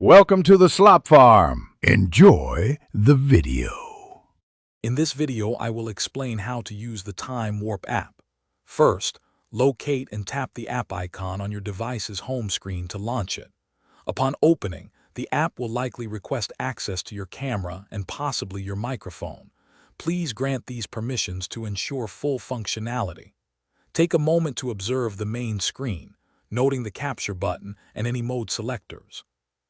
Welcome to the Slop Farm. Enjoy the video. In this video, I will explain how to use the Time Warp app. First, locate and tap the app icon on your device's home screen to launch it. Upon opening, the app will likely request access to your camera and possibly your microphone. Please grant these permissions to ensure full functionality. Take a moment to observe the main screen, noting the capture button and any mode selectors.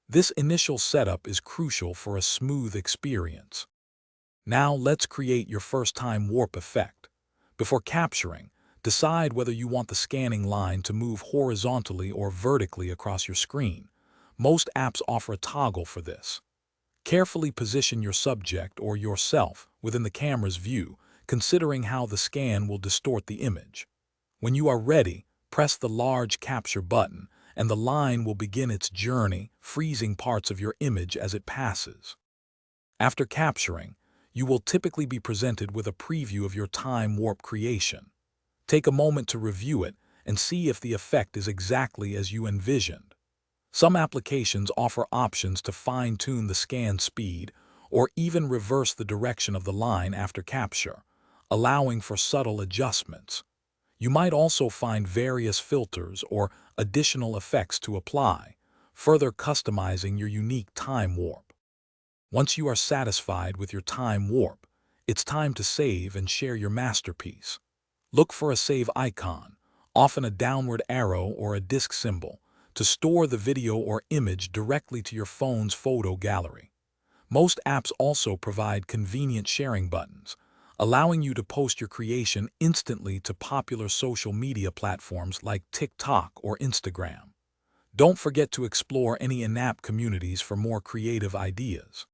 This initial setup is crucial for a smooth experience. Now let's create your first time warp effect. Before capturing, decide whether you want the scanning line to move horizontally or vertically across your screen. Most apps offer a toggle for this. Carefully position your subject or yourself within the camera's view, considering how the scan will distort the image. When you are ready, press the large capture button, and the line will begin its journey, freezing parts of your image as it passes. After capturing, you will typically be presented with a preview of your time warp creation. Take a moment to review it and see if the effect is exactly as you envisioned. Some applications offer options to fine-tune the scan speed or even reverse the direction of the line after capture, allowing for subtle adjustments. You might also find various filters or additional effects to apply, further customizing your unique time warp. Once you are satisfied with your time warp, it's time to save and share your masterpiece. Look for a save icon, often a downward arrow or a disk symbol, to store the video or image directly to your phone's photo gallery. Most apps also provide convenient sharing buttons, allowing you to post your creation instantly to popular social media platforms like TikTok or Instagram. Don't forget to explore any in-app communities for more creative ideas.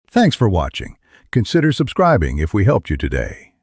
Thanks for watching. Consider subscribing if we helped you today.